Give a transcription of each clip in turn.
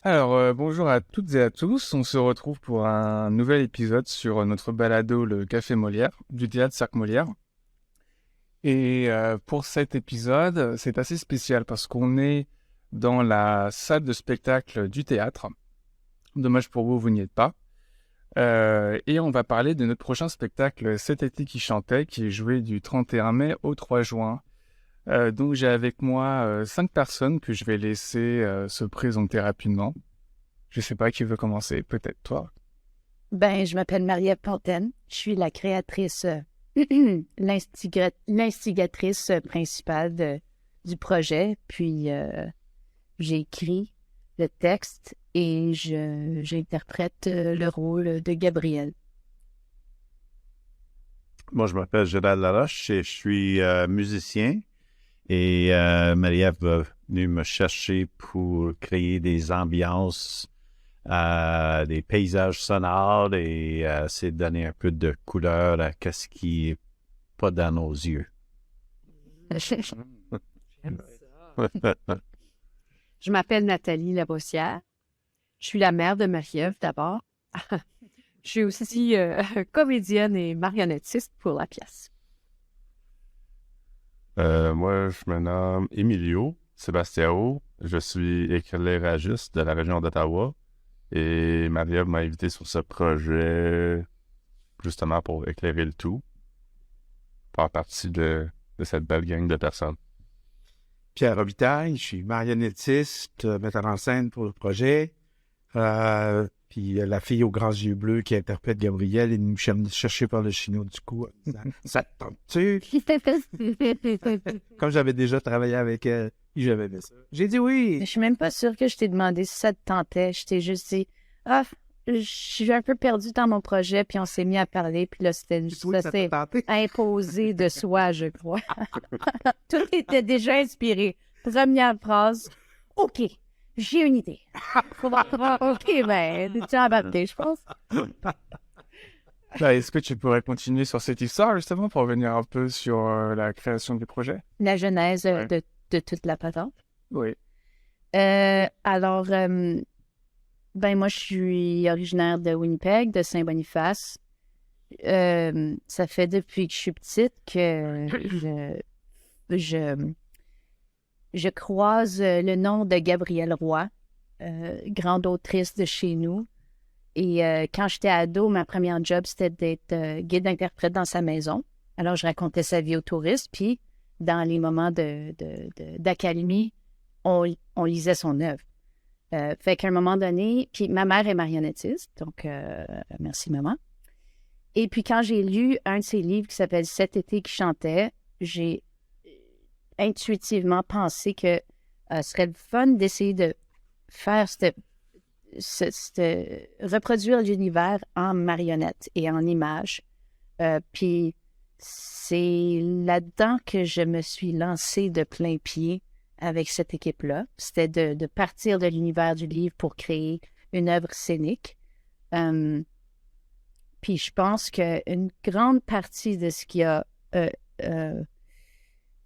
Alors, bonjour à toutes et à tous. On se retrouve pour un nouvel épisode sur notre balado Le Café Molière, du théâtre Cirque Molière. Et pour cet épisode, c'est assez spécial parce qu'on est dans la salle de spectacle du théâtre. Dommage pour vous, vous n'y êtes pas. Et on va parler de notre prochain spectacle Cet été qui chantait, qui est joué du 31 mai au 3 juin. Donc j'ai avec moi 5 personnes que je vais laisser se présenter rapidement. Je sais pas qui veut commencer, peut-être toi. Je m'appelle Marie-Ève Fontaine. Je suis la créatrice, l'instigatrice principale du projet. Puis j'ai écrit le texte et j'interprète le rôle de Gabriel. Moi, je m'appelle Gérald Laroche et je suis musicien. Et Marie-Ève va venir me chercher pour créer des ambiances, des paysages sonores et essayer de donner un peu de couleur à ce qui n'est pas dans nos yeux. Je m'appelle Nathalie Labossière. Je suis la mère de Marie-Ève d'abord. Je suis aussi comédienne et marionnettiste pour la pièce. Moi, je me nomme Emilio Sebastiao. Je suis éclairagiste de la région d'Ottawa. Et Marie-Ève m'a invité sur ce projet justement pour éclairer le tout. Faire partie de cette belle gang de personnes. Pierre Robitaille, je suis marionnettiste, metteur en scène pour le projet. Puis la fille aux grands yeux bleus qui interprète Gabriel est venue me chercher par le chino du cou en disant « Ça te tente-tu? » Comme j'avais déjà travaillé avec elle, j'avais fait ça. J'ai dit oui. Je suis même pas sûre que je t'ai demandé si ça te tentait. Je t'ai juste dit « Ah, je suis un peu perdue dans mon projet. » Puis on s'est mis à parler. Puis là, ça s'est imposé de soi, je crois. Tout était déjà inspiré. Première phrase. « OK. J'ai une idée. » OK, t'es embarqué, je pense. Est-ce que tu pourrais continuer sur cette histoire, justement, pour revenir un peu sur la création du projet? La genèse de toute la patente. Oui. Alors, moi, je suis originaire de Winnipeg, de Saint-Boniface. Ça fait depuis que je suis petite que je croise le nom de Gabrielle Roy, grande autrice de chez nous. Et quand j'étais ado, ma première job, c'était d'être guide-interprète dans sa maison. Alors, je racontais sa vie aux touristes. Puis, dans les moments d'accalmie, on lisait son œuvre. Fait qu'à un moment donné, puis ma mère est marionnettiste, donc merci maman. Et puis, quand j'ai lu un de ses livres qui s'appelle « Cet été qui chantait », j'ai intuitivement pensé que ce serait le fun d'essayer de faire reproduire l'univers en marionnettes et en images. Puis c'est là-dedans que je me suis lancée de plein pied avec cette équipe-là. C'était de partir de l'univers du livre pour créer une œuvre scénique. Puis je pense qu'une grande partie de ce qui a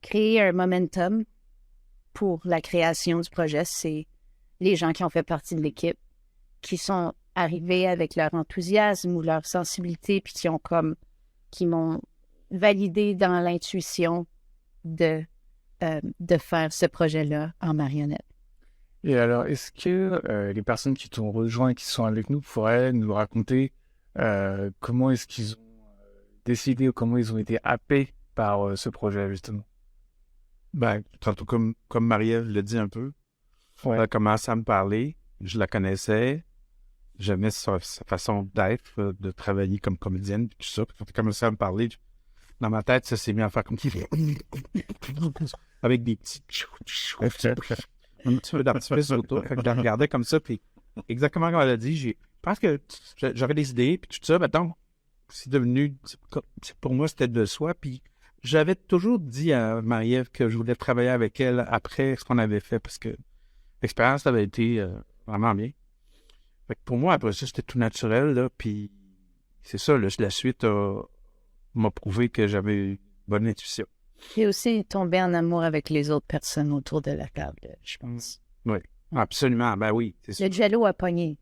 créé un momentum pour la création du projet, c'est les gens qui ont fait partie de l'équipe, qui sont arrivés avec leur enthousiasme ou leur sensibilité, puis qui m'ont validé dans l'intuition de faire ce projet-là en marionnette. Et alors, est-ce que les personnes qui t'ont rejoint et qui sont avec nous pourraient nous raconter comment est-ce qu'ils ont décidé ou comment ils ont été happés par ce projet, justement? Tantôt, comme Marie-Ève le dit un peu, Ouais. elle a commencé à me parler, je la connaissais, j'aimais sa façon d'être, de travailler comme comédienne, puis tout ça. Puis quand elle a commencé à me parler, dans ma tête, ça s'est mis à faire comme avec des petits un petit peu d'artifice autour. Fait que je la regardais comme ça, puis exactement comme elle a dit, je pense que j'avais des idées, puis tout ça, maintenant, c'est devenu, pour moi, c'était de soi, puis j'avais toujours dit à Marie-Ève que je voulais travailler avec elle après ce qu'on avait fait, parce que l'expérience avait été vraiment bien. Fait que pour moi, après ça, c'était tout naturel, là, puis c'est ça, la suite m'a prouvé que j'avais une bonne intuition. Et aussi tomber en amour avec les autres personnes autour de la table, je pense. Oui, absolument. Ben oui, c'est ça. Le jello a pogné.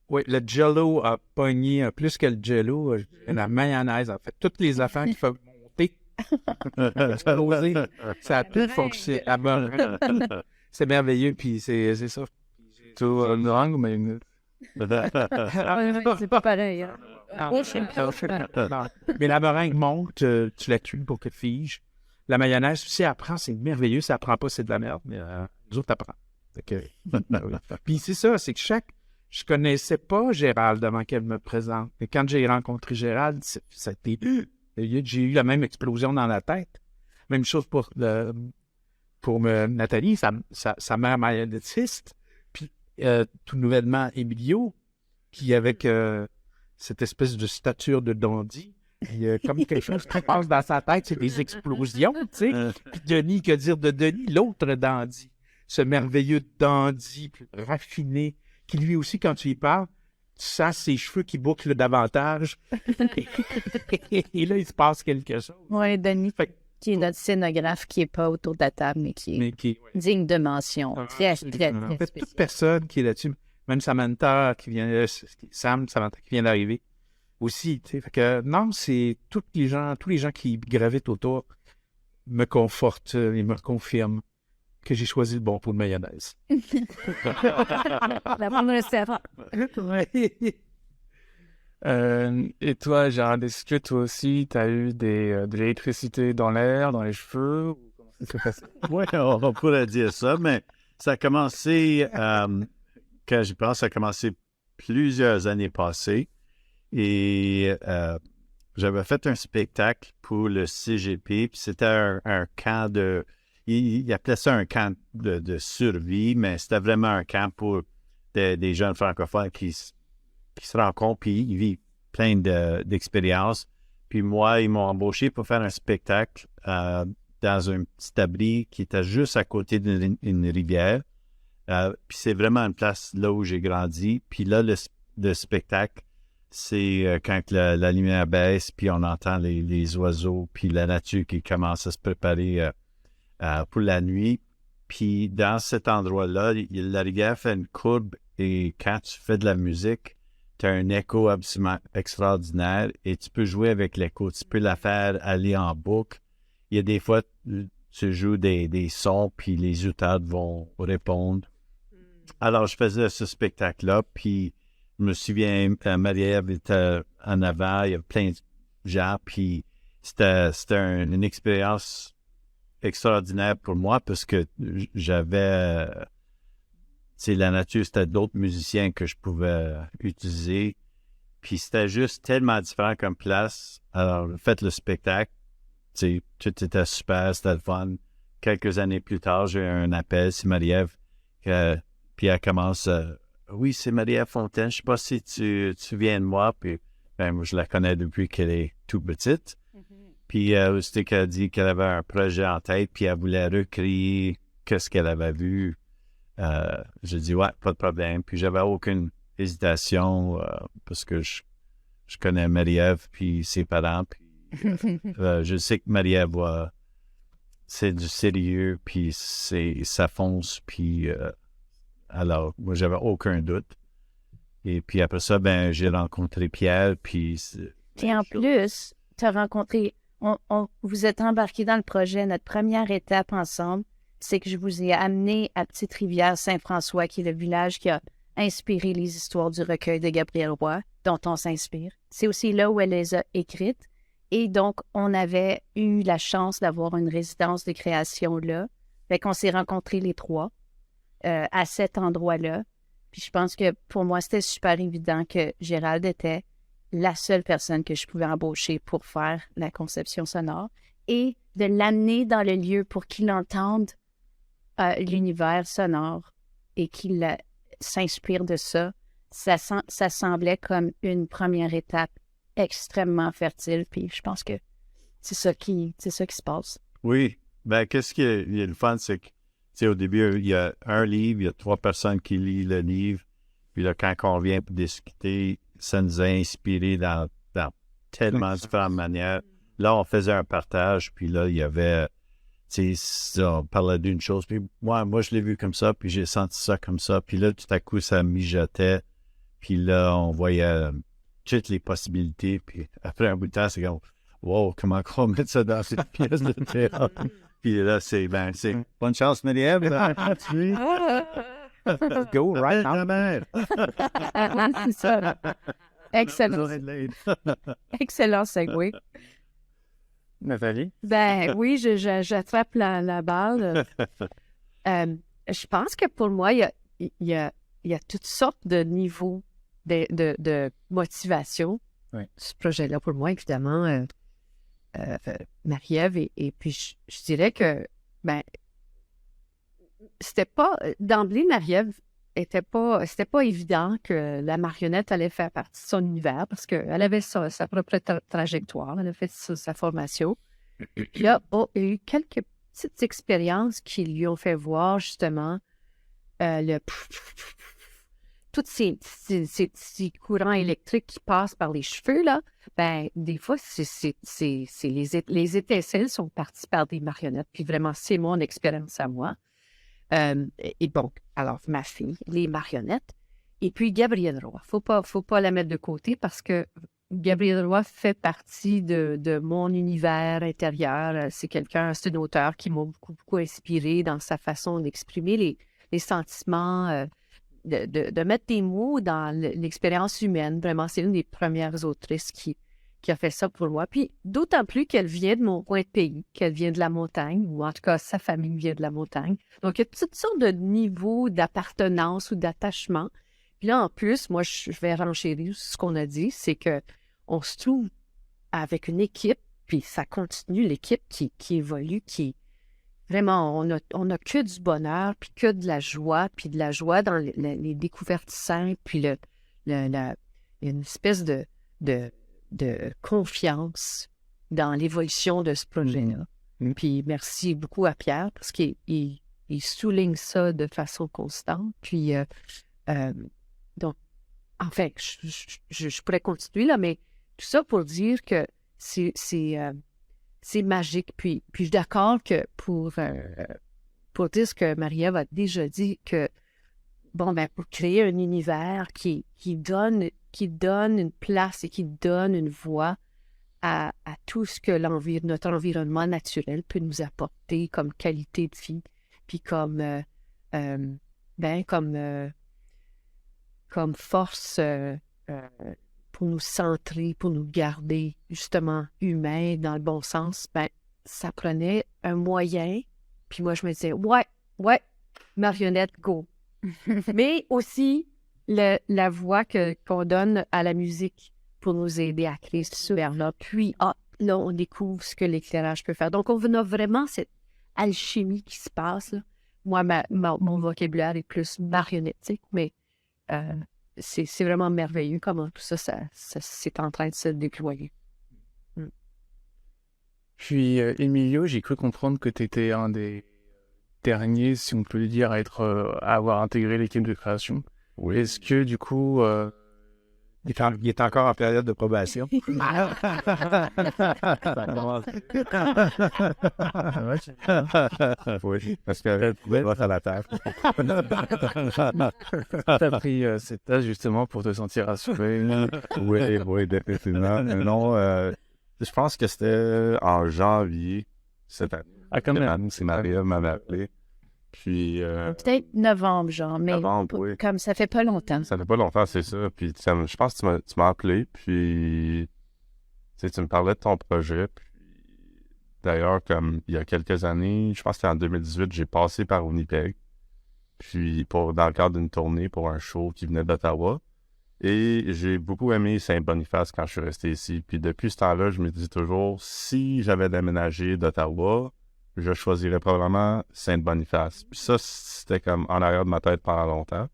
Oui, le jello a pogné plus que le jello. La mayonnaise, en fait. Toutes les affaires qui font monter, exploser, ça a tout fonctionné. La meringue, c'est merveilleux, puis c'est ça. Plutôt meringue ou mayonnaise? C'est pas pareil. Hein? Non. Mais la meringue monte, tu la cuis pour qu'elle fige. La mayonnaise, si elle prend, c'est merveilleux. Si elle prend pas, c'est de la merde. Mais nous autres, elle prend. Fait que, oui. Puis c'est ça, c'est que je connaissais pas Gérald avant qu'elle me présente. Mais quand j'ai rencontré Gérald, j'ai eu la même explosion dans la tête. Même chose pour Nathalie, sa mère marionnettiste. Puis tout nouvellement, Emilio, qui avec cette espèce de stature de dandy, comme quelque chose qui passe dans sa tête, c'est des explosions, tu sais. Puis Denis, que dire de Denis, l'autre dandy, ce merveilleux dandy raffiné, qui lui aussi, quand tu y parles, tu sens ses cheveux qui bouclent davantage. Et là, il se passe quelque chose. Oui, Denis, Fait que- qui est notre scénographe, qui n'est pas autour de la table, mais qui est digne de mention. Très, très, très En fait, toute spécial. personne qui est là-dessus, même Samantha qui vient, Samantha qui vient d'arriver aussi, tu sais. Fait que non, c'est tous les gens qui gravitent autour me confortent et me confirment que j'ai choisi le bon pot de mayonnaise. La prendre le servant. Et toi, Gérald, est-ce que toi aussi, tu as eu de l'électricité dans l'air, dans les cheveux? Ou comment ça s'est passé? Oui, on pourrait dire ça, mais ça a commencé, quand j'y pense, ça a commencé plusieurs années passées. Et j'avais fait un spectacle pour le CGP, puis c'était un camp de... Il appelait ça un camp de survie, mais c'était vraiment un camp pour des jeunes francophones qui se rencontrent, puis ils vivent plein d'expériences. Puis moi, ils m'ont embauché pour faire un spectacle dans un petit abri qui était juste à côté d'une rivière. Puis c'est vraiment une place là où j'ai grandi. Puis là, le spectacle, c'est quand la lumière baisse, puis on entend les oiseaux, puis la nature qui commence à se préparer pour la nuit. Puis dans cet endroit-là, la rivière fait une courbe et quand tu fais de la musique, tu as un écho absolument extraordinaire et tu peux jouer avec l'écho. Tu peux la faire aller en boucle. Il y a des fois, tu joues des sons, puis les auteurs vont répondre. Alors, je faisais ce spectacle-là, puis je me souviens, Marie-Ève était en avant, il y avait plein de gens, puis c'était une expérience extraordinaire pour moi parce que j'avais... la nature, c'était d'autres musiciens que je pouvais utiliser. Puis c'était juste tellement différent comme place. Alors, faites le spectacle. Tout était super, c'était le fun. Quelques années plus tard, j'ai eu un appel, c'est Marie-Ève. Puis elle commence, oui, c'est Marie-Ève Fontaine, je sais pas si tu viens de moi. Puis moi, je la connais depuis qu'elle est toute petite. Puis c'était qu'elle a dit qu'elle avait un projet en tête, puis elle voulait recréer ce qu'elle avait vu. J'ai dit, ouais, pas de problème. Puis j'avais aucune hésitation parce que je connais Marie-Ève puis ses parents. Puis je sais que Marie-Ève, c'est du sérieux, puis ça fonce. Puis alors, moi, j'avais aucun doute. Et puis après ça, j'ai rencontré Pierre. Puis Et en plus, tu as rencontré... vous êtes embarqués dans le projet. Notre première étape ensemble, c'est que je vous ai amené à Petite-Rivière-Saint-François, qui est le village qui a inspiré les histoires du recueil de Gabriel Roy, dont on s'inspire. C'est aussi là où elle les a écrites. Et donc, on avait eu la chance d'avoir une résidence de création là. Fait qu'on s'est rencontrés les trois à cet endroit-là. Puis je pense que pour moi, c'était super évident que Gérald était la seule personne que je pouvais embaucher pour faire la conception sonore et de l'amener dans le lieu pour qu'il entende l'univers sonore et qu'il s'inspire de ça. Ça semblait comme une première étape extrêmement fertile, puis je pense que c'est ça qui se passe. Oui. Qu'est-ce qui est le fun, c'est que au début, il y a un livre, il y a 3 personnes qui lisent le livre, puis là, quand on vient pour discuter, ça nous a inspiré dans tellement différentes manières. Là, on faisait un partage, puis là, il y avait on parlait d'une chose, puis moi, je l'ai vu comme ça, puis j'ai senti ça comme ça, puis là, tout à coup, ça mijotait, puis là, on voyait toutes les possibilités, puis après un bout de temps, c'est comme, wow, comment on va mettre ça dans cette pièce de théâtre? Puis là, c'est bonne chance, Marie-Ève. Let's go, right now. Ta mère. C'est ça. Excellent. Excellent segue. Nathalie? Ben oui, j'attrape la balle. Je pense que pour moi, il y a toutes sortes de niveaux de motivation. Oui. Ce projet-là, pour moi, évidemment, Marie-Ève, et puis je dirais que, ben, c'était pas, d'emblée, Marie-Ève c'était pas évident que la marionnette allait faire partie de son univers parce qu'elle avait sa propre trajectoire, elle a fait sa formation. Puis là, il y a eu quelques petites expériences qui lui ont fait voir justement tous ces petits courants électriques qui passent par les cheveux, là. Ben, des fois, les étincelles sont parties par des marionnettes. Puis vraiment, c'est mon expérience à moi. Et bon, alors, ma fille, les marionnettes. Et puis, Gabrielle Roy. Faut pas la mettre de côté parce que Gabrielle Roy fait partie de mon univers intérieur. C'est un auteur qui m'a beaucoup inspiré dans sa façon d'exprimer les sentiments, de mettre des mots dans l'expérience humaine. Vraiment, c'est une des premières autrices qui a fait ça pour moi. Puis, d'autant plus qu'elle vient de mon coin de pays, qu'elle vient de la montagne, ou en tout cas, sa famille vient de la montagne. Donc, il y a toutes sortes de niveaux d'appartenance ou d'attachement. Puis là, en plus, moi, je vais renchérir ce qu'on a dit, c'est que on se trouve avec une équipe, puis ça continue, l'équipe qui évolue, qui vraiment, on a que du bonheur, puis que de la joie, puis de la joie dans les découvertes simples, puis il y a une espèce de confiance dans l'évolution de ce projet-là. Mm. Puis merci beaucoup à Pierre, parce qu'il souligne ça de façon constante. Puis, donc, enfin, je pourrais continuer, là, mais tout ça pour dire que c'est magique. Puis je suis d'accord que pour dire ce que Marie-Ève a déjà dit, que bon, ben, pour créer un univers qui donne une place et qui donne une voix à tout ce que notre environnement naturel peut nous apporter comme qualité de vie, puis comme force pour nous centrer, pour nous garder justement humains dans le bon sens, ben, ça prenait un moyen. Puis moi, je me disais, ouais, marionnette, go. Mais aussi la voix qu'on donne à la musique pour nous aider à créer ce univers-là. Puis, là, on découvre ce que l'éclairage peut faire. Donc, on a vraiment cette alchimie qui se passe, là. Moi, mon vocabulaire est plus marionnettique, mais c'est vraiment merveilleux comment tout ça c'est en train de se déployer. Puis, Emilio, j'ai cru comprendre que tu étais un des derniers, si on peut le dire, à avoir intégré l'équipe de création. Oui. Est-ce que, du coup... Il est encore en période de probation. Oui, parce que à la terre. T'as pris cette tâche justement pour te sentir rassuré. oui, définitivement. Non, je pense que c'était en janvier cette année. Ah, quand même. C'est Marie-Ève m'avait appelé. Puis... Peut-être novembre, genre, mais novembre, oui. comme ça fait pas longtemps. Ça fait pas longtemps, c'est ça. Puis je pense que tu m'as appelé, puis tu me parlais de ton projet. Puis d'ailleurs, comme il y a quelques années, je pense que c'était en 2018, j'ai passé par Winnipeg, puis dans le cadre d'une tournée pour un show qui venait d'Ottawa. Et j'ai beaucoup aimé Saint-Boniface quand je suis resté ici. Puis depuis ce temps-là, je me dis toujours, si j'avais déménagé d'Ottawa, je choisirais probablement Saint-Boniface. Puis ça, c'était comme en arrière de ma tête pendant longtemps.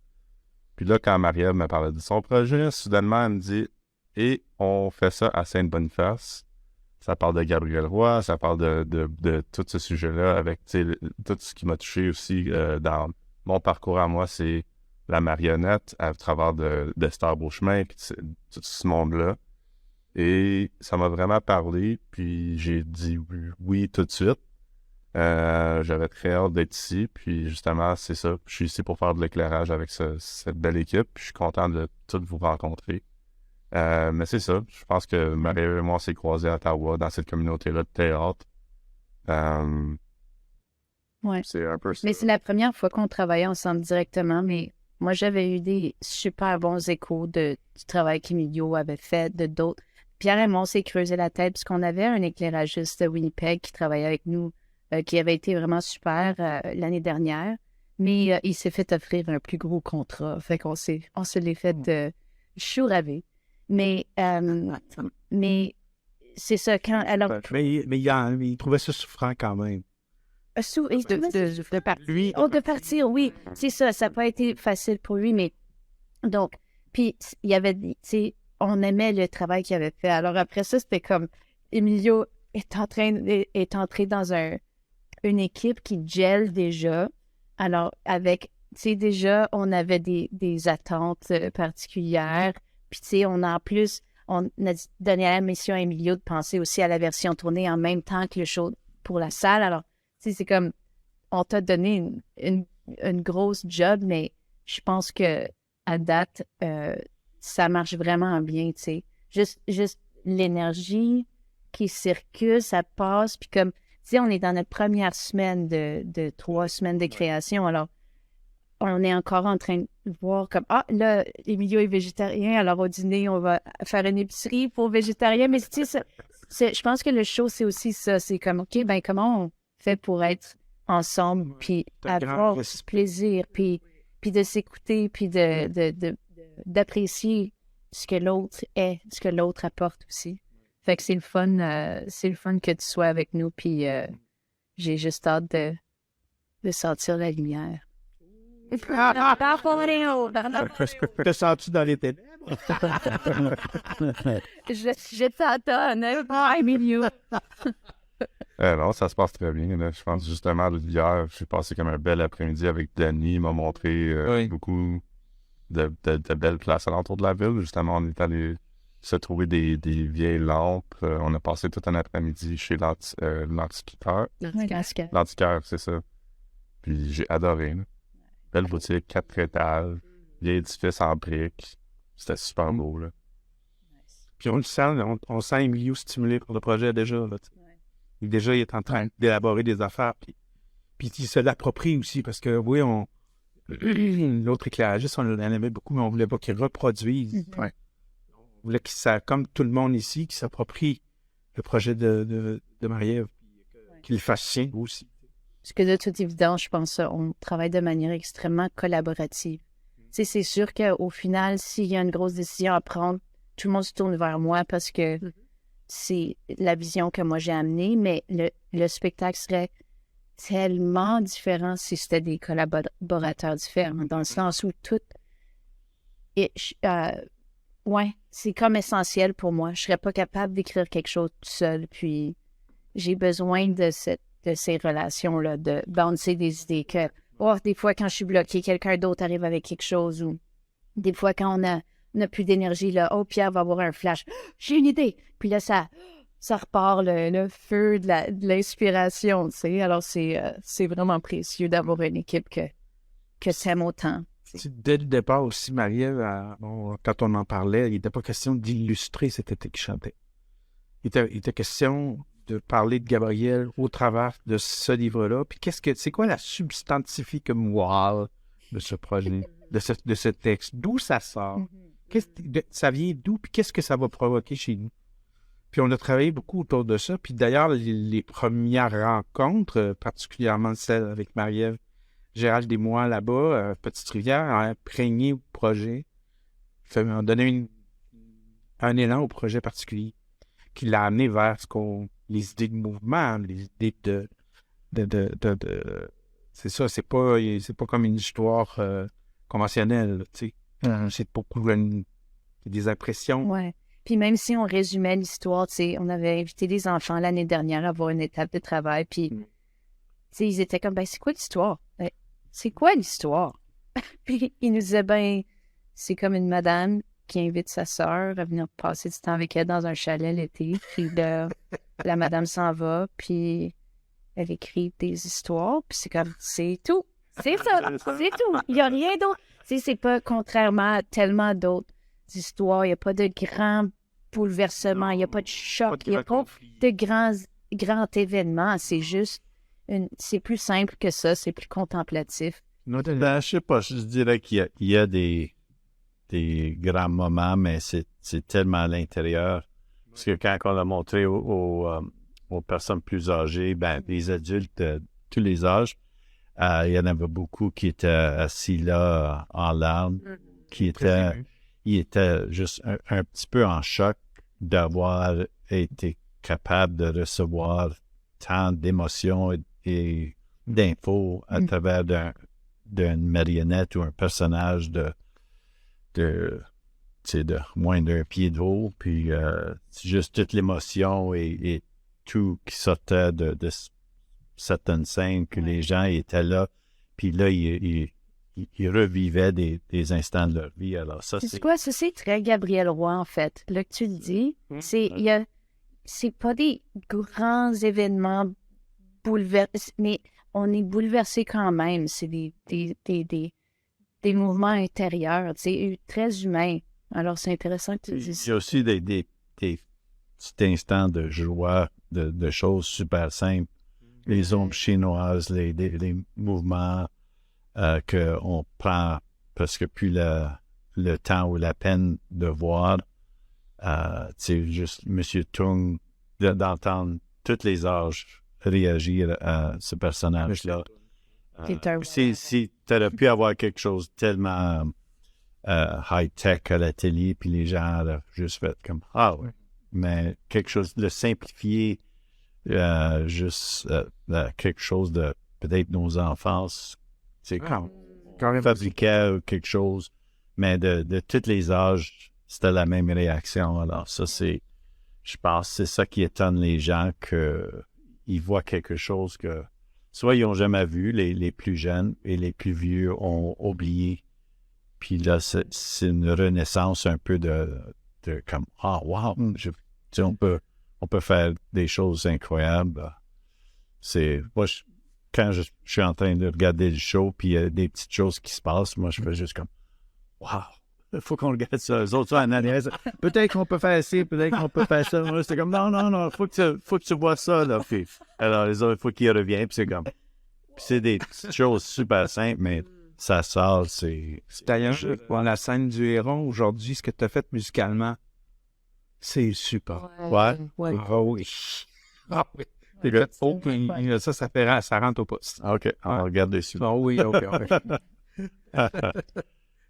Puis là, quand Marie-Ève me parlait de son projet, soudainement, elle me dit « Et on fait ça à Saint-Boniface. » Ça parle de Gabrielle Roy, ça parle de tout ce sujet-là, avec tout ce qui m'a touché aussi dans mon parcours à moi, c'est la marionnette à travers d'Esther Beauchemin, puis tout ce monde-là. Et ça m'a vraiment parlé, puis j'ai dit oui tout de suite. J'avais très hâte d'être ici, puis justement, c'est ça. Je suis ici pour faire de l'éclairage avec cette belle équipe, puis je suis content de toutes vous rencontrer. Mais c'est ça, je pense que Marie et moi, on s'est croisés à Ottawa, dans cette communauté-là de théâtre. Ouais. C'est un peu ça. Mais c'est la première fois qu'on travaillait ensemble directement, mais moi, j'avais eu des super bons échos du travail qu'Emilio avait fait, de d'autres. Pierre et moi, on s'est creusé la tête, puisqu'on avait un éclairagiste de Winnipeg qui travaillait avec nous, qui avait été vraiment super l'année dernière, mais il s'est fait offrir un plus gros contrat. Fait qu'on on se l'est fait chouraver. Mais c'est ça, alors... Mais il trouvait ça souffrant quand même. De partir. Lui, de partir, oui. C'est ça, ça n'a pas été facile pour lui, mais... Donc, puis il y avait, tu sais, on aimait le travail qu'il avait fait. Alors après ça, c'était comme, Emilio est entré dans une équipe qui gèle déjà. Alors, avec, tu sais, déjà, on avait des attentes particulières. Puis, tu sais, on a donné la mission à Emilio de penser aussi à la version tournée en même temps que le show pour la salle. Alors, tu sais, c'est comme, on t'a donné une grosse job, mais je pense que à date, ça marche vraiment bien, tu sais. Juste l'énergie qui circule, ça passe. Puis comme, tu sais, on est dans notre première semaine de 3 semaines de création. Alors, on est encore en train de voir comme, ah, là, Emilio est végétarien, alors au dîner, on va faire une épicerie pour végétarien. Mais tu sais, je pense que le show, c'est aussi ça. C'est comme, OK, ben comment on fait pour être ensemble, puis avoir du plaisir, puis de s'écouter, puis d'apprécier ce que l'autre est, ce que l'autre apporte aussi. Fait que c'est le fun que tu sois avec nous, puis j'ai juste hâte de sentir la lumière. Te sens-tu dans les ténèbres? Je t'entends, Emilio. Non, ça se passe très bien. Là. Je pense justement, hier, j'ai passé comme un bel après-midi avec Danny. Il m'a montré beaucoup de belles places alentour de la ville. Justement, on est allé se trouver des vieilles lampes. On a passé tout un après-midi chez l'antiquaire. L'antiquaire, c'est ça. Puis j'ai adoré. Là. Belle boutique, 4 étages, vieil édifice en briques. C'était super beau. Là. Puis on le sent, on sent Emilio stimulé pour le projet déjà. Là, déjà, il est en train d'élaborer des affaires. Puis il se l'approprie aussi parce que, oui, l'autre éclairagiste, on en aimait beaucoup, mais on voulait pas qu'il reproduise. Mm-hmm. On voulait comme tout le monde ici, qu'il s'approprie le projet de Marie-Ève, qu'il le fasse sien aussi. Parce que de toute évidence, je pense qu'on travaille de manière extrêmement collaborative. Tu sais, c'est sûr qu'au final, s'il y a une grosse décision à prendre, tout le monde se tourne vers moi parce que c'est la vision que moi j'ai amenée, mais le spectacle serait tellement différent si c'était des collaborateurs différents, dans le sens où tout... c'est comme essentiel pour moi. Je serais pas capable d'écrire quelque chose tout seul, puis j'ai besoin de ces relations-là, de bouncer des idées que, des fois, quand je suis bloquée, quelqu'un d'autre arrive avec quelque chose, ou des fois, quand on n'a plus d'énergie, là, Pierre va avoir un flash, j'ai une idée! Puis là, ça repart le feu de l'inspiration, tu sais. Alors, c'est vraiment précieux d'avoir une équipe que t'aimes autant. Dès le départ aussi, Marie-Ève, quand on en parlait, il n'était pas question d'illustrer cet été qui chantait. Il était question de parler de Gabriel au travers de ce livre-là. Puis c'est quoi la substantifique moelle de ce projet, de ce texte? D'où ça sort? Ça vient d'où? Puis qu'est-ce que ça va provoquer chez nous? Puis on a travaillé beaucoup autour de ça. Puis d'ailleurs, les premières rencontres, particulièrement celle avec Marie-Ève, Gérald et moi là-bas, Petite-Rivière, ont imprégné au projet, ont donné un élan au projet particulier qui l'a amené vers les idées de mouvement, les idées de c'est ça, c'est pas comme une histoire conventionnelle, tu sais. C'est beaucoup des impressions. Ouais. Puis même si on résumait l'histoire, tu sais, on avait invité des enfants l'année dernière à avoir une étape de travail, puis tu sais, ils étaient comme, c'est quoi l'histoire? C'est quoi l'histoire? Puis ils nous disaient, c'est comme une madame qui invite sa sœur à venir passer du temps avec elle dans un chalet l'été. Puis la madame s'en va, puis elle écrit des histoires, puis c'est comme, c'est tout. C'est ça, c'est tout. Il n'y a rien d'autre. Tu sais, c'est pas, contrairement à tellement d'autres histoires, il n'y a pas de grands bouleversements, il n'y a pas de choc, il n'y a pas de grands événements. C'est juste, c'est plus simple que ça, c'est plus contemplatif. Ben, je sais pas, je dirais qu'il y a des grands moments, mais c'est tellement à l'intérieur. Parce que quand on a montré aux personnes plus âgées, ben, les adultes de tous les âges, il y en avait beaucoup qui étaient assis là en larmes, ils étaient juste un petit peu en choc d'avoir été capable de recevoir tant d'émotions et d'infos à travers d'une marionnette ou un personnage de moins d'un pied de haut, puis c'est juste toute l'émotion et tout qui sortait de certaines scènes que les gens étaient là, puis là, ils revivaient des instants de leur vie. Alors ça, C'est quoi? Ça, c'est très Gabriel Roy, en fait. Là que tu le dis, c'est pas des grands événements bouleversés, mais on est bouleversé quand même. C'est des mouvements intérieurs, très humains. Alors, c'est intéressant que tu dises Il y ça. a aussi des petits instants de joie, de choses super simples. Les ombres chinoises, les mouvements qu'on prend presque plus le temps ou la peine de voir. Juste M. Tung, d'entendre tous les âges réagir à ce personnage-là. Si tu aurais pu avoir quelque chose tellement high-tech à la télé, puis les gens auraient juste fait comme « Ah ouais », mais quelque chose de simplifié, quelque chose de peut-être nos enfances, c'est quand on fabriquait quelque chose, mais de tous les âges, c'était la même réaction. Alors ça, je pense, c'est ça qui étonne les gens, qu'ils voient quelque chose que soit ils n'ont jamais vu, les plus jeunes, et les plus vieux ont oublié. Puis là, c'est une renaissance un peu de comme « Ah, wow! » On peut faire des choses incroyables. Moi, quand je suis en train de regarder le show, puis il y a des petites choses qui se passent, moi, je fais juste comme « Wow! Il faut qu'on regarde ça. » Les autres, en analyse. Peut-être qu'on peut faire ci, peut-être qu'on peut faire ça. Moi, c'est comme « Non, faut que tu vois ça, là. » Puis, alors, les autres, il faut qu'ils reviennent, puis c'est comme... Puis c'est des petites choses super simples, mais ça sort, c'est... D'ailleurs, pour la scène du héron, aujourd'hui, ce que tu as fait musicalement, c'est super. Ouais. Ah oui. Ah oui. C'est le faux, puis ça rentre au poste. OK, on va regarder dessus. Ah oui, OK.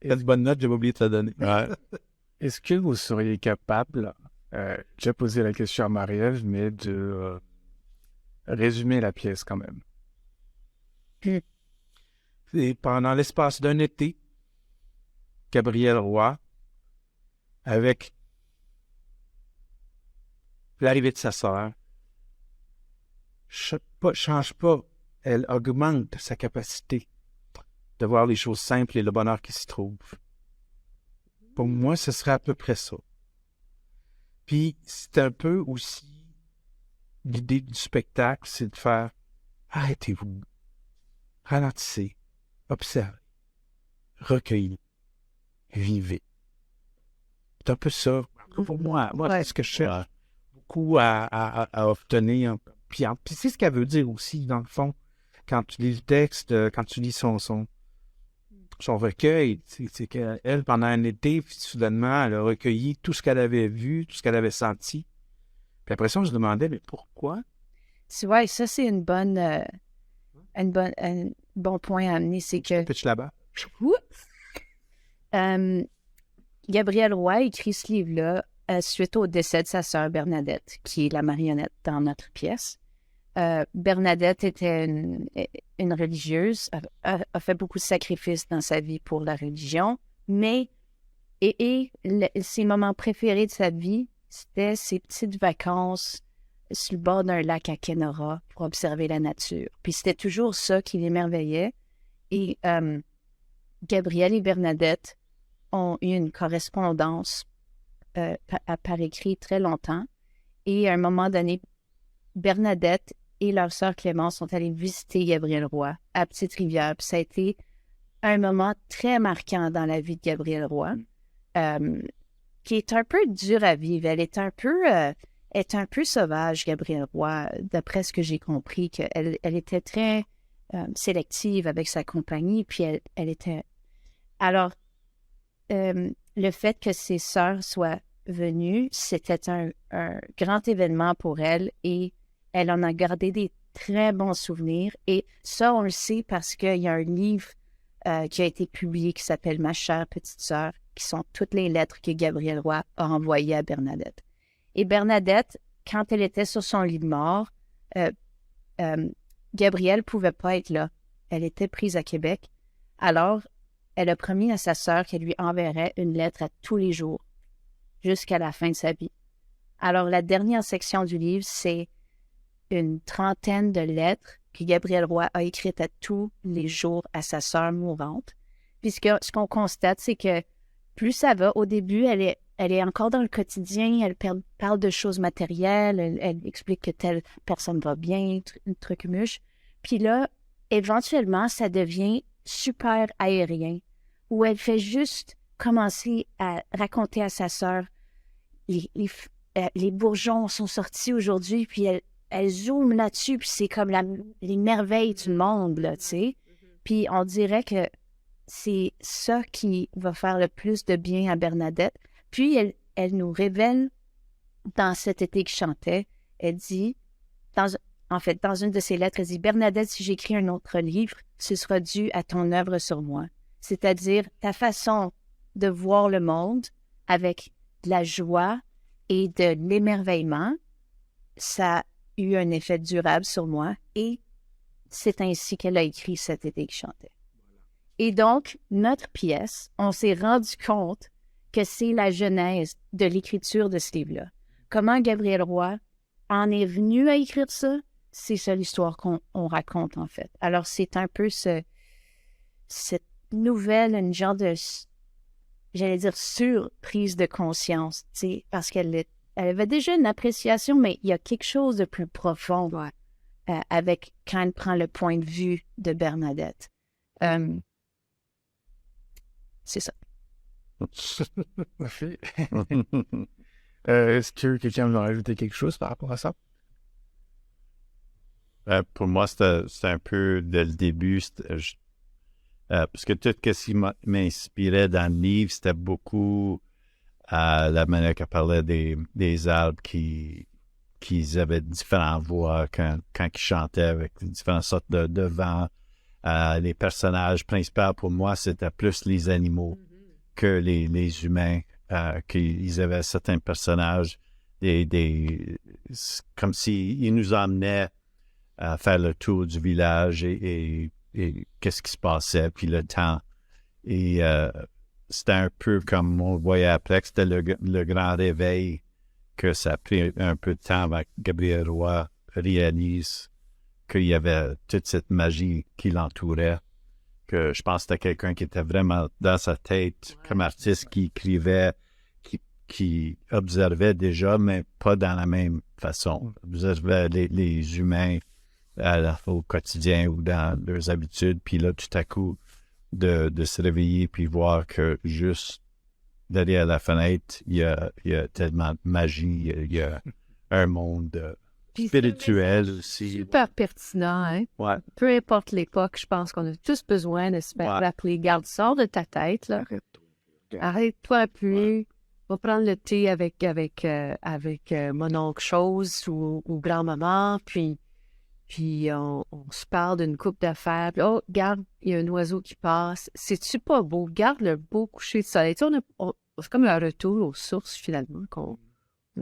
Il y a une bonne note, j'ai oublié de te la donner. Ouais. Est-ce que vous seriez capable, j'ai posé la question à Marie-Ève, mais de résumer la pièce quand même? Et pendant l'espace d'un été, Gabriel Roy, avec l'arrivée de sa sœur, change pas, elle augmente sa capacité de voir les choses simples et le bonheur qui s'y trouve. Pour moi, ce serait à peu près ça. Puis, c'est un peu aussi l'idée du spectacle, c'est de faire « Arrêtez-vous, ralentissez, observez, recueillez, vivez. » C'est un peu ça. Pour moi, c'est ce que je cherche beaucoup à obtenir. Puis c'est ce qu'elle veut dire aussi, dans le fond, quand tu lis le texte, quand tu lis son recueil, c'est qu'elle, pendant un été, puis soudainement, elle a recueilli tout ce qu'elle avait vu, tout ce qu'elle avait senti. Puis après ça, on se demandait, mais pourquoi? Ouais, ça, c'est un bon point à amener, c'est que... Pitch là-bas. Gabriel Roy écrit ce livre-là suite au décès de sa sœur Bernadette, qui est la marionnette dans notre pièce. Bernadette était une religieuse, a fait beaucoup de sacrifices dans sa vie pour la religion, mais ses moments préférés de sa vie, c'était ses petites vacances sur le bord d'un lac à Kenora pour observer la nature. Puis c'était toujours ça qui l'émerveillait. Et Gabriel et Bernadette ont eu une correspondance par écrit très longtemps. Et à un moment donné, Bernadette et leur sœur Clémence sont allés visiter Gabrielle Roy à Petite-Rivière. Puis ça a été un moment très marquant dans la vie de Gabrielle Roy, qui est un peu dur à vivre. Elle est un peu sauvage, Gabrielle Roy, d'après ce que j'ai compris, qu'elle était très sélective avec sa compagnie, puis elle était... Alors, le fait que ses sœurs soient venues, c'était un grand événement pour elle et elle en a gardé des très bons souvenirs. Et ça, on le sait parce qu'il y a un livre qui a été publié qui s'appelle « Ma chère petite sœur », qui sont toutes les lettres que Gabrielle Roy a envoyées à Bernadette. Et Bernadette, quand elle était sur son lit de mort, Gabrielle ne pouvait pas être là. Elle était prise à Québec. Alors, elle a promis à sa sœur qu'elle lui enverrait une lettre à tous les jours, jusqu'à la fin de sa vie. Alors, la dernière section du livre, c'est une trentaine de lettres que Gabrielle Roy a écrites à tous les jours à sa sœur mourante. Puisque ce qu'on constate, c'est que plus ça va, au début, elle est encore dans le quotidien, elle parle de choses matérielles, elle explique que telle personne va bien, truc-muche. Puis là, éventuellement, ça devient super aérien, où elle fait juste commencer à raconter à sa sœur les bourgeons sont sortis aujourd'hui, puis elle zoome là-dessus, puis c'est comme les merveilles du monde, là, tu sais. Puis on dirait que c'est ça qui va faire le plus de bien à Bernadette. Puis elle nous révèle, dans cet été qui chantait, elle dit, dans une de ses lettres, elle dit « Bernadette, si j'écris un autre livre, ce sera dû à ton œuvre sur moi. » C'est-à-dire ta façon de voir le monde avec de la joie et de l'émerveillement, ça a eu un effet durable sur moi et c'est ainsi qu'elle a écrit cet été qui chantait. Et donc, notre pièce, on s'est rendu compte que c'est la genèse de l'écriture de ce livre-là. Comment Gabrielle Roy en est venue à écrire ça? C'est ça l'histoire qu'on raconte, en fait. Alors, c'est un peu cette nouvelle, une genre de, j'allais dire, surprise de conscience, tu sais, parce qu'elle avait déjà une appréciation, mais il y a quelque chose de plus profond avec quand elle prend le point de vue de Bernadette. C'est ça. Parfait. Est-ce que quelqu'un veut rajouter quelque chose par rapport à ça? Pour moi, c'était un peu dès le début, parce que tout ce qui m'inspirait dans le livre, c'était beaucoup la manière qu'elle parlait des arbres qui avaient différentes voix quand ils chantaient avec différentes sortes de vents. Les personnages principaux, pour moi, c'était plus les animaux que les humains. Qu'ils avaient certains personnages, comme s'ils nous emmenaient à faire le tour du village et qu'est-ce qui se passait, puis le temps. Et c'était un peu comme on voyait après, que c'était le grand réveil, que ça a pris un peu de temps avant que Gabrielle Roy réalise qu'il y avait toute cette magie qui l'entourait, que je pense que c'était quelqu'un qui était vraiment dans sa tête, comme artiste, qui écrivait, qui observait déjà, mais pas dans la même façon. Observait les humains au quotidien ou dans leurs habitudes, puis là, tout à coup, de se réveiller puis voir que juste derrière la fenêtre, il y a tellement de magie, il y a un monde spirituel aussi. Super pertinent, hein? Ouais. Peu importe l'époque, je pense qu'on a tous besoin de se faire rappeler. Garde, sors de ta tête, là. Arrête-toi un peu. Va prendre le thé avec mon oncle Chose ou grand-maman, puis on se parle d'une coupe d'affaires. Puis, oh, regarde, il y a un oiseau qui passe. C'est-tu pas beau? Regarde le beau coucher de soleil. Tu sais, c'est comme un retour aux sources, finalement, qu'on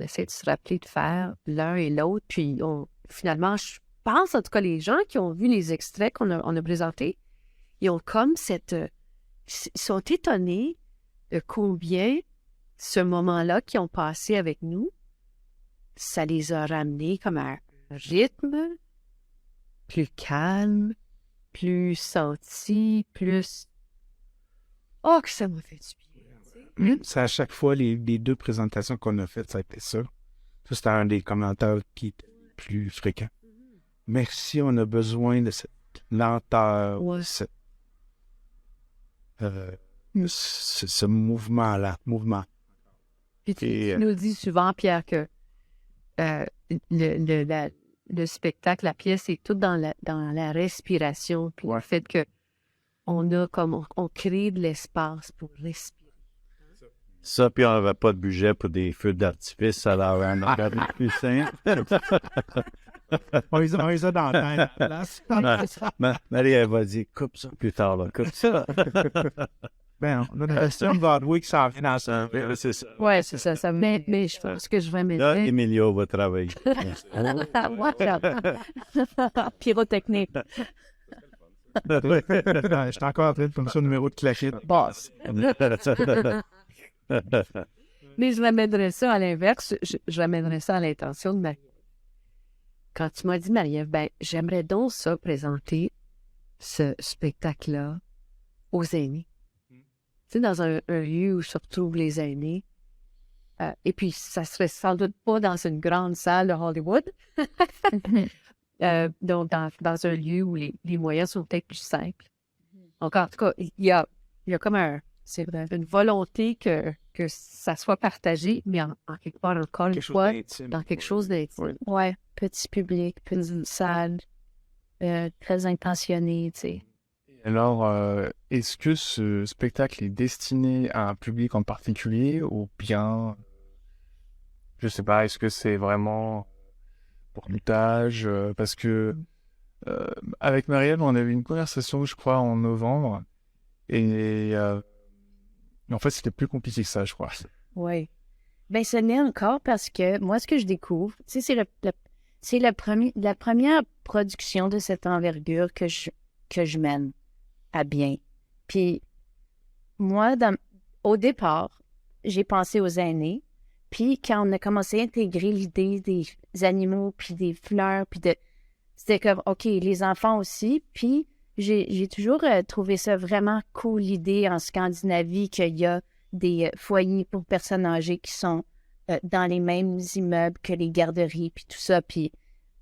essaie de se rappeler de faire l'un et l'autre. Puis, finalement, je pense, en tout cas, les gens qui ont vu les extraits qu'on a présentés, ils ont comme ils sont étonnés de combien ce moment-là qu'ils ont passé avec nous, ça les a ramenés comme à un rythme plus calme, plus senti, plus... Oh, que ça m'a fait du bien. C'est à chaque fois, les deux présentations qu'on a faites, ça a été ça. Ça, c'était un des commentaires qui était plus fréquent. merci, on a besoin de cette lenteur, Ouais. ce mouvement-là, Puis tu Et, nous dis souvent, Pierre, que le spectacle, la pièce est toute dans la respiration, puis le fait que on crée de l'espace pour respirer. Ça, puis on n'avait pas de budget pour des feux d'artifice, alors on a regardé plus simple. on les a dans la tête à la place. Marie, elle va dire, coupe ça plus tard, là, coupe ça. Ben, on a le costume Broadway qui s'en vient dans ça. C'est ça. Ouais, c'est ça. Mais je pense que je vais mettre. Là, Emilio va travailler. Pyrotechnique. Je suis encore en train de faire ça, numéro de claquette. Boss. Mais je ramènerais ça à l'inverse. Je ramènerais ça à l'intention de Marie. Quand tu m'as dit, Marie-Ève, ben, j'aimerais donc ça présenter ce spectacle-là aux aînés. Tu sais, dans un lieu où se retrouvent les aînés. Et puis, ça serait sans doute pas dans une grande salle de Hollywood. Donc, dans un lieu où les moyens sont peut-être plus simples. Donc, en tout cas, il y a comme c'est vrai, une volonté que ça soit partagé, mais en quelque part, encore une fois, dans quelque chose d'intime. Ouais, petit public, petite salle, très intentionné, tu sais. Alors, est-ce que ce spectacle est destiné à un public en particulier ou bien, je sais pas, est-ce que c'est vraiment pour tout âge? Parce que avec Marielle, on avait une conversation, je crois, en novembre, et en fait, c'était plus compliqué que ça, je crois. Oui. Ben, ce n'est encore parce que moi, ce que je découvre, tu sais, c'est la première production de cette envergure que je mène à bien. Puis, moi, au départ, j'ai pensé aux aînés. Puis, quand on a commencé à intégrer l'idée des animaux, puis des fleurs, c'était comme, OK, les enfants aussi. Puis, j'ai toujours trouvé ça vraiment cool, l'idée en Scandinavie qu'il y a des foyers pour personnes âgées qui sont dans les mêmes immeubles que les garderies, puis tout ça. Puis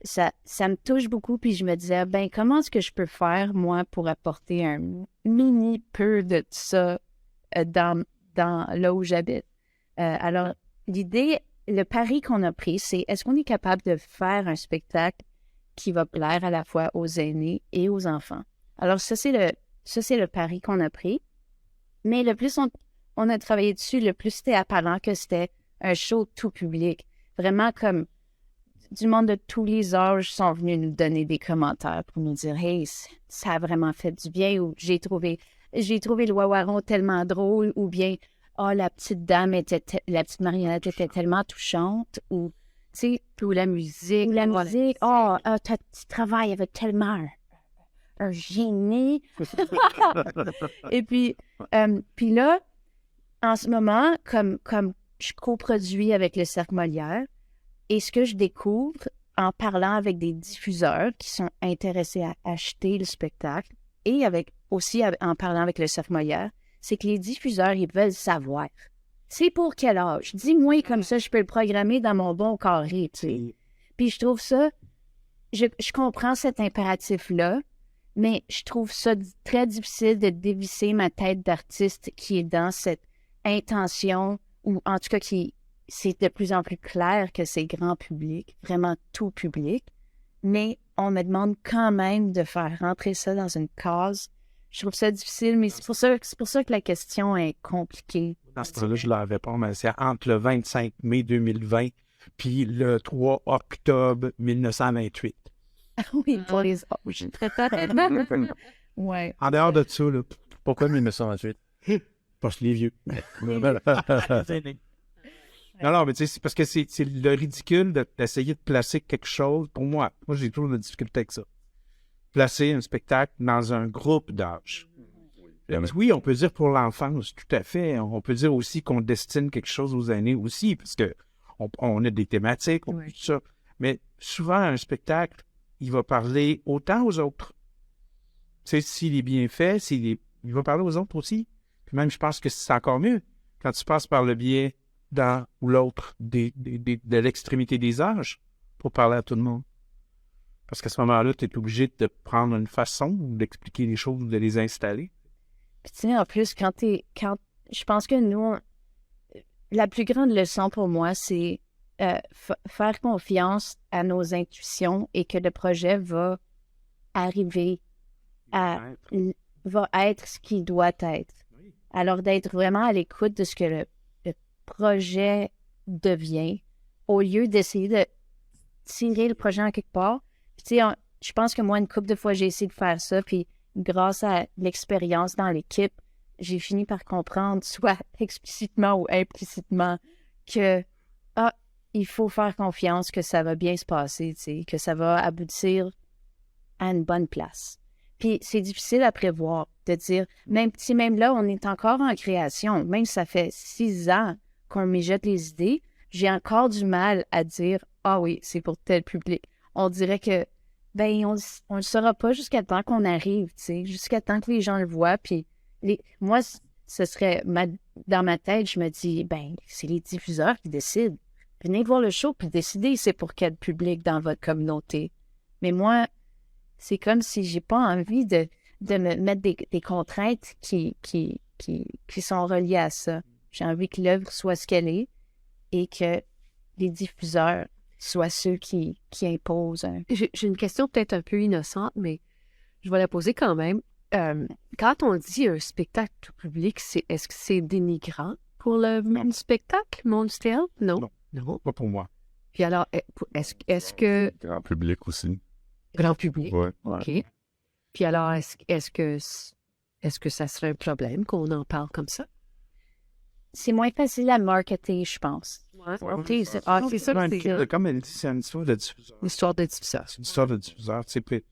ça me touche beaucoup, puis je me disais, ben comment est-ce que je peux faire, moi, pour apporter un mini peu de ça dans là où j'habite. Alors, l'idée, le pari qu'on a pris, c'est est-ce qu'on est capable de faire un spectacle qui va plaire à la fois aux aînés et aux enfants? Alors, ça, c'est le pari qu'on a pris. Mais le plus on a travaillé dessus, le plus c'était apparent que c'était un show tout public. Vraiment comme du monde de tous les âges sont venus nous donner des commentaires pour nous dire « Hey, ça a vraiment fait du bien » ou « J'ai trouvé le Wawaron tellement drôle » ou bien « Oh, la petite marionnette était tellement touchante » ou tu sais, ou la musique. ou la musique. « Oh, tu travailles avec tellement un génie. » Et puis là, en ce moment, comme je coproduis avec le Cercle Molière, et ce que je découvre en parlant avec des diffuseurs qui sont intéressés à acheter le spectacle, et en parlant avec le Cercle Molière, c'est que les diffuseurs, ils veulent savoir. C'est pour quel âge? Dis-moi comme ça, je peux le programmer dans mon bon carré, tu sais. Puis je trouve ça, je comprends cet impératif-là, mais je trouve ça très difficile de dévisser ma tête d'artiste qui est dans cette intention, ou en tout cas c'est de plus en plus clair que c'est grand public, vraiment tout public, mais on me demande quand même de faire rentrer ça dans une case. Je trouve ça difficile, mais c'est pour ça que la question est compliquée. Dans ce temps-là, je leur réponds, mais c'est entre le 25 mai 2020 puis le 3 octobre 1928. Oui, pour les âges. Ouais. En dehors de ça, là, Pourquoi 1928? parce que les vieux. Non, mais tu sais, c'est parce que c'est le ridicule d'essayer de placer quelque chose. Pour moi, j'ai toujours de difficulté avec ça. Placer un spectacle dans un groupe d'âge. Oui, on peut dire pour l'enfance, tout à fait. On peut dire aussi qu'on destine quelque chose aux aînés aussi, parce que on a des thématiques, tout ça. Mais souvent, un spectacle, il va parler autant aux autres. Tu sais, s'il est bien fait, il va parler aux autres aussi. Puis même, je pense que c'est encore mieux quand tu passes par le biais d'un ou l'autre de l'extrémité des âges pour parler à tout le monde. Parce qu'à ce moment-là, tu es obligé de prendre une façon d'expliquer les choses, de les installer. Puis tu sais, en plus, je pense que nous, la plus grande leçon pour moi, c'est faire confiance à nos intuitions et que le projet va arriver va être ce qu'il doit être. Alors, d'être vraiment à l'écoute de ce que le projet devient, au lieu d'essayer de tirer le projet en quelque part. Puis, tu sais, je pense que moi, une couple de fois, j'ai essayé de faire ça, puis grâce à l'expérience dans l'équipe, j'ai fini par comprendre, soit explicitement ou implicitement, que il faut faire confiance que ça va bien se passer, tu sais, que ça va aboutir à une bonne place. Puis c'est difficile à prévoir, de dire, même là, on est encore en création, même si ça fait 6 ans qu'on mijote les idées, j'ai encore du mal à dire « Ah oui, c'est pour tel public ». On dirait que, on le saura pas jusqu'à temps qu'on arrive, tu sais, jusqu'à temps que les gens le voient, puis moi, ce serait, dans ma tête, je me dis, c'est les diffuseurs qui décident. Venez voir le show, puis décidez c'est pour quel public dans votre communauté. Mais moi, c'est comme si j'ai pas envie de me mettre des contraintes qui sont reliées à ça. J'ai envie que l'œuvre soit ce qu'elle est et que les diffuseurs soient ceux qui imposent. J'ai une question peut-être un peu innocente, mais je vais la poser quand même. Quand on dit un spectacle tout public, est-ce que c'est dénigrant pour le spectacle, mon style? Non. Non. Pas pour moi. Puis alors, est-ce que... Grand public aussi. Grand public? Ouais. OK. Puis alors, est-ce que ça serait un problème qu'on en parle comme ça? C'est moins facile à marketer, je pense. Ouais. C'est ça que c'est. Comme elle dit, c'est une histoire de diffuseur. L'histoire de diffuseur. C'est une histoire de diffuseur. Tu sais,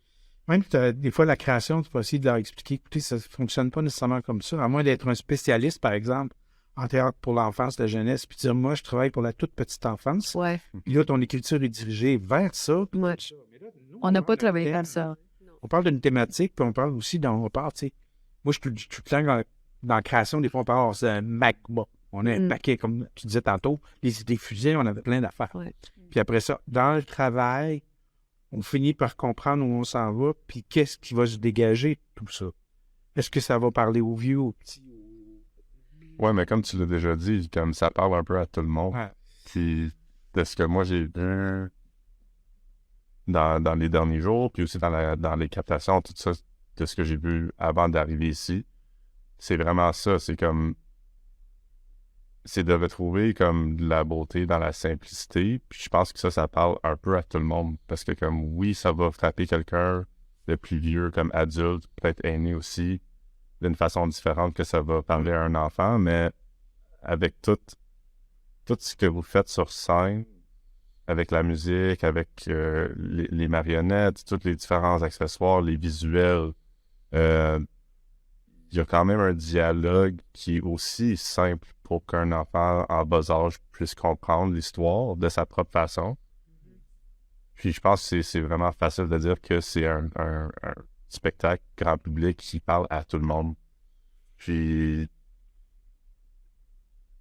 même des fois, la création, tu peux essayer de leur expliquer, écoutez, ça ne fonctionne pas nécessairement comme ça, à moins d'être un spécialiste, par exemple, en théâtre pour l'enfance, la jeunesse, puis dire, moi, je travaille pour la toute petite enfance. Ouais. Puis là, ton écriture est dirigée vers ça. Puis Ouais. ça. Mais là, nous, On n'a pas parle d'un travaillé thème. comme ça. On parle d'une thématique, puis on parle aussi on parle, tu sais. Moi, je suis tout le temps dans la création, des fois, on parle, c'est un magma. On a un paquet, comme tu disais tantôt, les idées fusées, on avait plein d'affaires. Ouais. Puis après ça, dans le travail, on finit par comprendre où on s'en va, puis qu'est-ce qui va se dégager de tout ça. Est-ce que ça va parler aux vieux, aux petits? Ouais, mais comme tu l'as déjà dit, comme ça parle un peu à tout le monde. Ouais. Puis, de ce que moi j'ai vu dans les derniers jours, puis aussi dans les captations, tout ça, de ce que j'ai vu avant d'arriver ici, c'est vraiment ça. C'est comme... C'est de retrouver comme de la beauté dans la simplicité. Puis je pense que ça parle un peu à tout le monde. Parce que comme, oui, ça va frapper quelqu'un de plus vieux, comme adulte, peut-être aîné aussi, d'une façon différente que ça va parler à un enfant, mais avec tout ce que vous faites sur scène, avec la musique, avec les marionnettes, tous les différents accessoires, les visuels, il y a quand même un dialogue qui est aussi simple pour qu'un enfant en bas âge puisse comprendre l'histoire de sa propre façon. Puis je pense que c'est vraiment facile de dire que c'est un spectacle grand public qui parle à tout le monde. Puis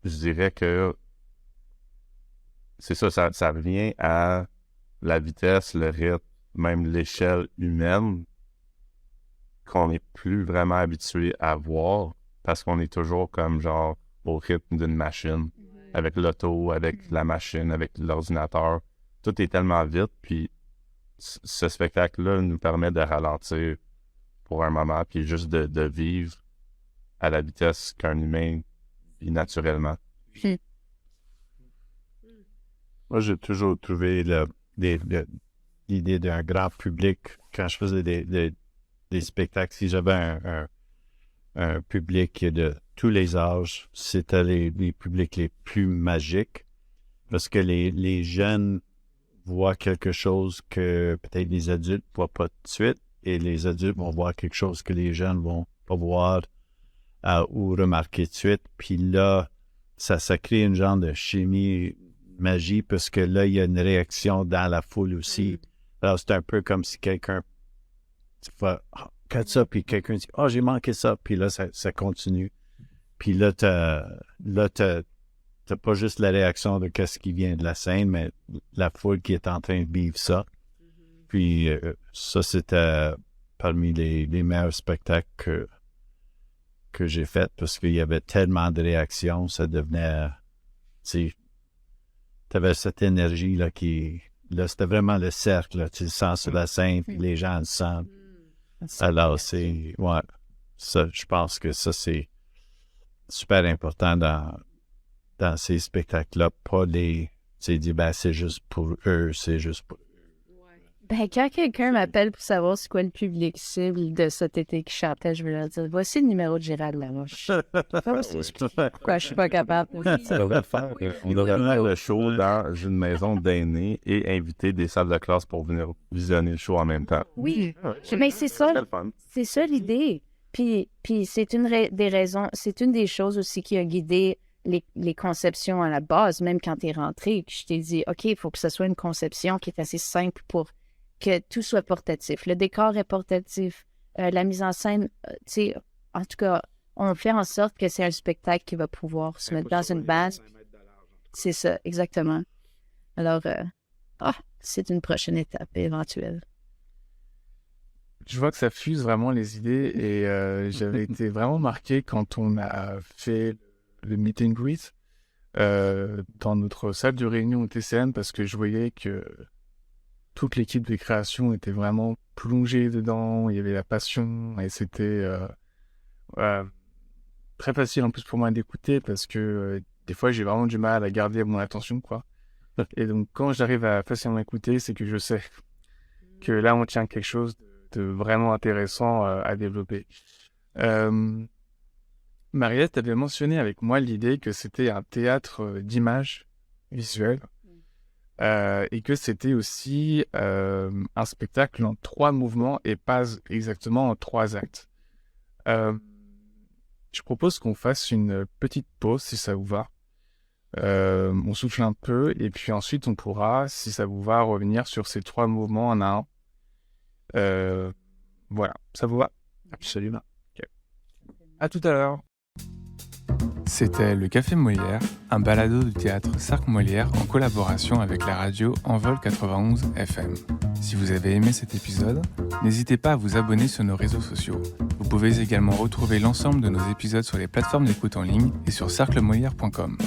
je dirais que c'est ça revient à la vitesse, le rythme, même l'échelle humaine qu'on n'est plus vraiment habitué à voir parce qu'on est toujours comme genre au rythme d'une machine, avec l'auto, avec la machine, avec l'ordinateur. Tout est tellement vite, puis ce spectacle-là nous permet de ralentir pour un moment, puis juste de vivre à la vitesse qu'un humain vit naturellement. Moi, j'ai toujours trouvé l'idée d'un grand public quand je faisais des spectacles. Si j'avais un public de tous les âges, c'était les publics les plus magiques parce que les jeunes voient quelque chose que peut-être les adultes ne voient pas tout de suite et les adultes vont voir quelque chose que les jeunes vont pas voir ou remarquer tout de suite. Puis là, ça crée une genre de chimie, magie, parce que là, il y a une réaction dans la foule aussi. Alors, c'est un peu comme si quelqu'un cut ça, puis quelqu'un dit « Oh, j'ai manqué ça », puis là, ça continue. Puis là, t'as pas juste la réaction de qu'est-ce qui vient de la scène, mais la foule qui est en train de vivre ça. Puis ça, c'était parmi les meilleurs spectacles que j'ai fait parce qu'il y avait tellement de réactions, ça devenait, tu avais cette énergie là là, c'était vraiment le cercle, là, tu le sens sur la scène, puis les gens le sentent. Alors, ouais, ça, je pense que ça, c'est super important dans ces spectacles-là, pas les, tu sais, dire, ben, c'est juste pour eux, c'est juste pour Ben, quand quelqu'un m'appelle pour savoir c'est quoi le public cible de cet été qui chantait, je vais leur dire, voici le numéro de Gérald Laroche. Pourquoi je suis pas capable? On devrait faire le show dans une maison d'aînés et inviter des salles de classe pour venir visionner le show en même temps. Oui, mais c'est ça, le fun. c'est ça l'idée. Puis c'est des raisons, c'est une des choses aussi qui a guidé les conceptions à la base, même quand tu es rentré, que je t'ai dit, OK, il faut que ce soit une conception qui est assez simple pour que tout soit portatif. Le décor est portatif, la mise en scène, tu sais, en tout cas, on fait en sorte que c'est un spectacle qui va pouvoir se mettre dans une base. C'est ça, exactement. Alors, c'est une prochaine étape éventuelle. Je vois que ça fuse vraiment les idées et j'avais été vraiment marqué quand on a fait le meet and greet dans notre salle de réunion au TCN parce que je voyais que toute l'équipe de création était vraiment plongée dedans, il y avait la passion et c'était très facile en plus pour moi d'écouter parce que des fois j'ai vraiment du mal à garder mon attention, quoi. Et donc quand j'arrive à facilement écouter, c'est que je sais que là on tient quelque chose de vraiment intéressant à développer. Mariette, tu avais mentionné avec moi l'idée que c'était un théâtre d'images visuelles et que c'était aussi un spectacle en 3 mouvements et pas exactement en 3 actes. Je propose qu'on fasse une petite pause si ça vous va. On souffle un peu et puis ensuite on pourra, si ça vous va, revenir sur ces 3 mouvements en un. Voilà, ça vous va? Absolument. Okay. À tout à l'heure. C'était le Café Molière, un balado du théâtre Sarc Molière en collaboration avec la radio Envol 91 FM. Si vous avez aimé cet épisode, n'hésitez pas à vous abonner sur nos réseaux sociaux. Vous pouvez également retrouver l'ensemble de nos épisodes sur les plateformes d'écoute en ligne et sur sarclemolière.com.